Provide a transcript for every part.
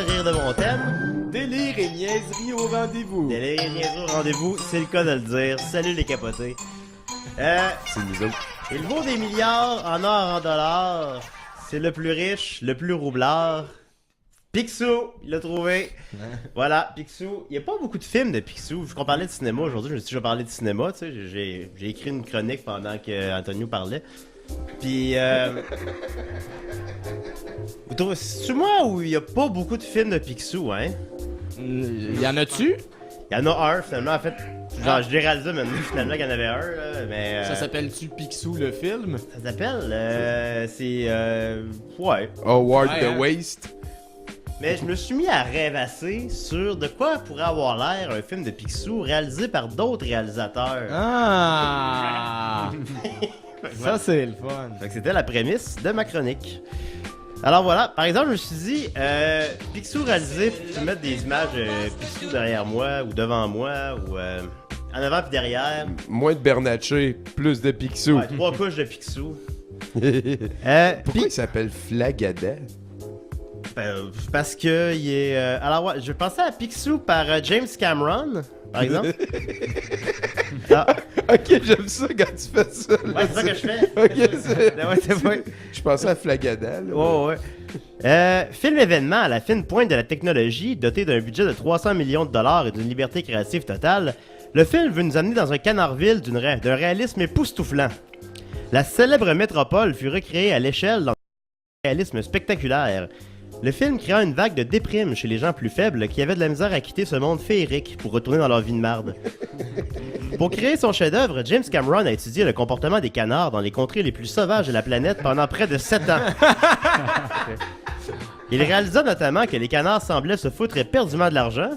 Rire de mon thème. Délire et niaiserie au rendez-vous. Délire et niaiserie au rendez-vous, c'est le cas de le dire. Salut les capotés. C'est nous autres. Il vaut des milliards en or, en dollars. C'est le plus riche, le plus roublard. Picsou, il l'a trouvé. Voilà, Picsou. Il n'y a pas beaucoup de films de Picsou. Vu qu'on parlait de cinéma aujourd'hui, je me suis déjà parlé de cinéma. Tu sais, j'ai écrit une chronique pendant que Antonio parlait. Puis, vous trouvez, c'est moi où il n'y a pas beaucoup de films de Picsou, hein? Y en a-tu? Il y en a un, finalement, en fait. Genre, je l'ai réalisé maintenant, finalement, qu'il y en avait un, là, mais... Ça s'appelle-tu Picsou, le film? Ça s'appelle, c'est... ouais. Howard Ouais, the hein? Waste. Mais je me suis mis à rêvasser sur de quoi pourrait avoir l'air un film de Picsou réalisé par d'autres réalisateurs. Ah! Ça, c'est le fun. Fait que c'était la prémisse de ma chronique. Alors voilà, par exemple, je me suis dit, Picsou réalisé, tu peux mettre des images Picsou derrière moi, ou devant moi, ou en avant puis derrière. Moins de Bernatchez, plus de Picsou. Ouais, 3 couches de Picsou. Pourquoi il s'appelle Flagada? Parce que il est... alors ouais, je pensais à Picsou par James Cameron, par exemple. Ah, Ok, j'aime ça quand tu fais ça. là. ouais, c'est ça que je fais. Ok, c'est... Ouais, c'est vrai. Je pensais à Flagada. Là. Ouais, ouais. Film événement à la fine pointe de la technologie, doté d'un budget de 300 millions de dollars et d'une liberté créative totale, le film veut nous amener dans un Canardville d'un réalisme époustouflant. La célèbre métropole fut recréée à l'échelle dans un réalisme spectaculaire. Le film créa une vague de déprime chez les gens plus faibles qui avaient de la misère à quitter ce monde féerique pour retourner dans leur vie de marde. Pour créer son chef-d'œuvre, James Cameron a étudié le comportement des canards dans les contrées les plus sauvages de la planète pendant près de 7 ans. Il réalisa notamment que les canards semblaient se foutre éperdument de l'argent,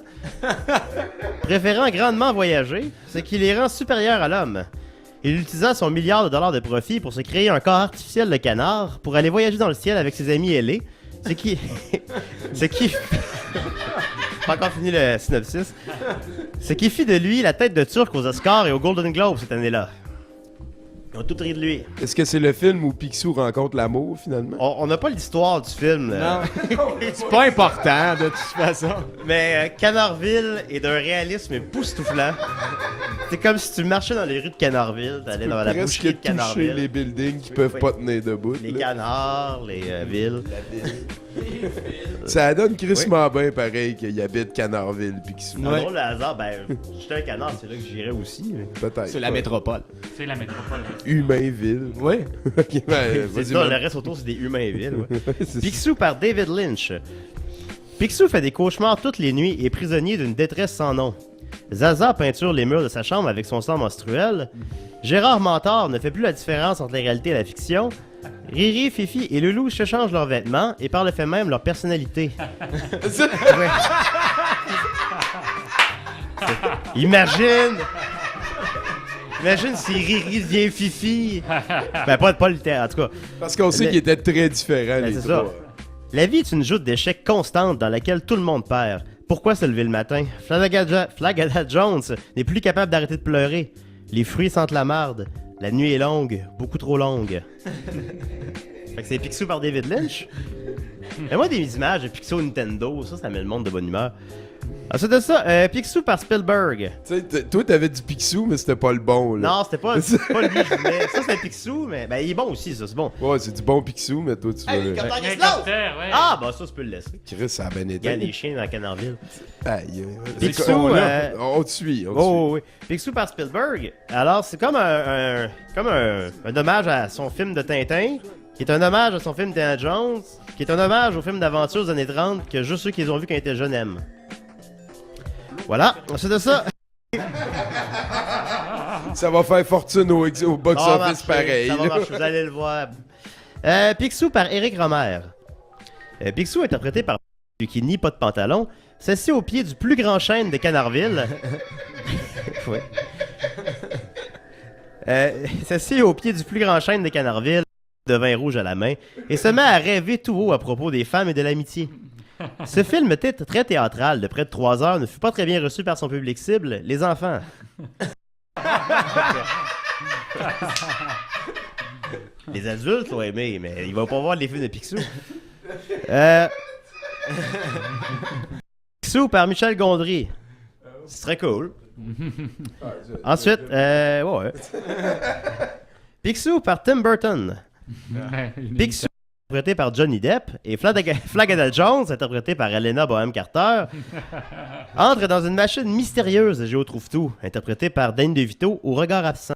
préférant grandement voyager, ce qui les rend supérieurs à l'homme. Il utilisa son milliard de dollars de profit pour se créer un corps artificiel de canard pour aller voyager dans le ciel avec ses amis ailés, ce qui... Pas encore fini le synopsis. Ce qui fit de lui la tête de Turc aux Oscars et aux Golden Globes cette année-là. Ils ont tout ri de lui. Est-ce que c'est le film où Picsou rencontre l'amour, finalement? On n'a pas l'histoire du film, là. Non. C'est pas important, de toute façon. Mais Canardville est d'un réalisme époustouflant. C'est comme si tu marchais dans les rues de Canardville, t'allais dans la Presque boucherie de toucher Canardville. les buildings qui peuvent pas tenir debout. Les là. canards, les villes. Ça donne crissement bien pareil qu'il habite Canardville, Picsou. Un drôle de hasard, j'étais un canard, c'est là que j'irais aussi. Mais... Peut-être. C'est la pas. métropole. C'est la métropole. Humainville. Oui. Ok, ben, c'est vas-y, ça, man. le reste autour, c'est des humains villes. Ouais. C'est Picsou par David Lynch. Picsou fait des cauchemars toutes les nuits et est prisonnier d'une détresse sans nom. Zaza peinture les murs de sa chambre avec son sang menstruel. Gérard Mentor ne fait plus la différence entre la réalité et la fiction. Riri, Fifi et Loulou se changent leurs vêtements et par le fait même leur personnalité. Ouais. Imagine si Riri devient Fifi. Ben pas littéraire, en tout cas. Parce qu'on sait Mais- qu'ils étaient très différents, Ben, les c'est trois. ça. La vie est une joute d'échecs constante dans laquelle tout le monde perd. Pourquoi se lever le matin? Flagada Jones n'est plus capable d'arrêter de pleurer. Les fruits sentent la marde. La nuit est longue, beaucoup trop longue. Fait que c'est Picsou par David Lynch. Mais moi, des images de Picsou Nintendo, ça met le monde de bonne humeur. Ensuite de ça, Picsou par Spielberg. Tu sais, toi, t'avais du Picsou, mais c'était pas le bon, là. Non, c'était pas lui que je voulais. Ça, c'était Picsou, mais ben, il est bon aussi, ça, c'est bon. Ouais, c'est du bon Picsou, mais toi, tu veux... Hélicoptère, ouais. Ah, bah ça, tu peux le laisser. Chris, ça a bien Il y a été. des chiens dans Canardville. Aïe, Picsou, on te suit, on te Oh oui. Picsou par Spielberg. Alors, c'est comme un hommage à son film de Tintin, qui est un hommage à son film Indiana Jones, qui est un hommage au film d'aventure des années 30 que juste ceux qui les ont vus quand ils étaient jeunes aiment. Voilà. Ensuite de ça... suit. Ça va faire fortune au ça va box-office marcher, pareil. Ça va là. marcher, vous allez le voir. Picsou par Éric Rohmer. Picsou interprété par qui nie pas de pantalon, s'assied au pied du plus grand chêne de Canardville. Ouais. S'assied au pied du plus grand chêne de Canardville, de vin rouge à la main, et se met à rêver tout haut à propos des femmes et de l'amitié. Ce film était très théâtral, de près de 3 heures, ne fut pas très bien reçu par son public cible, les enfants. Les adultes l'ont aimé, mais ils vont pas voir les films de Picsou. Picsou par Michel Gondry. C'est très cool. Ensuite, ouais. Picsou par Tim Burton. Picsou interprété par Johnny Depp et Flagada Jones interprété par Helena Bonham Carter entre dans une machine mystérieuse de Géo Trouve-Tout interprétée par Danny DeVito au regard absent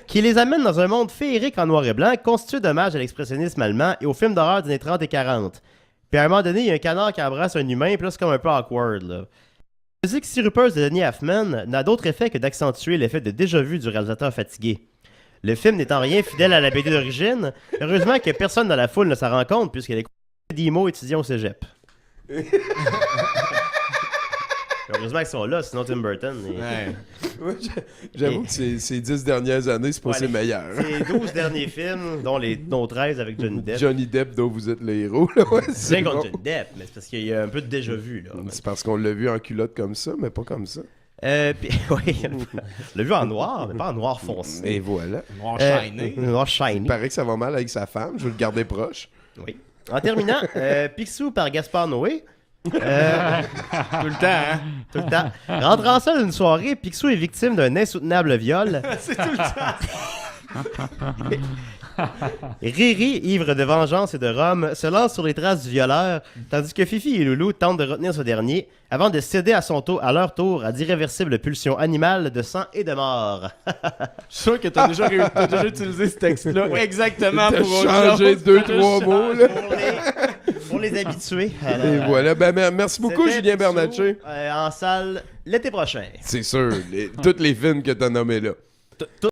qui les amène dans un monde féerique en noir et blanc constitué d'hommages à l'expressionnisme allemand et aux films d'horreur des années 30 et 40. Puis à un moment donné, il y a un canard qui embrasse un humain, puis là c'est comme un peu awkward là. La musique sirupeuse de Danny Elfman n'a d'autre effet que d'accentuer l'effet de déjà-vu du réalisateur fatigué. Le film n'étant rien fidèle à la BD d'origine, heureusement que personne dans la foule ne s'en rend compte puisqu'elle est d'IMO étudiant au cégep. Heureusement qu'ils sont là, sinon Tim Burton. Ouais, j'avoue que ces 10 dernières années, c'est pas ses meilleurs. C'est 12 derniers films, dont 13 avec Johnny Depp. Johnny Depp, dont vous êtes les héros. Là, ouais, c'est contre Johnny Depp, mais c'est parce qu'il y a un peu de déjà-vu. Là. C'est parce qu'on l'a vu en culotte comme ça, mais pas comme ça. Oui, on l'a vu en noir, mais pas en noir foncé. Et voilà. Noir shiny. Noir shiny. Il paraît que ça va mal avec sa femme, je veux le garder proche. Oui. En terminant, Picsou par Gaspard Noé. Tout le temps, hein? Tout le temps. Rentrant seul une soirée, Picsou est victime d'un insoutenable viol. C'est tout le temps. Riri, ivre de vengeance et de rhum, se lance sur les traces du violeur, tandis que Fifi et Loulou tentent de retenir ce dernier, avant de céder à leur tour à d'irréversibles pulsions animales de sang et de mort. Je suis sûr que t'as déjà utilisé ce texte-là exactement T'as pour changé 2-3 mots, là. Pour les habitués. Et voilà. Ben, merci beaucoup, C'était Julien Picsou, Bernatchez. En salle l'été prochain. C'est sûr. Tous les films que t'as nommés là.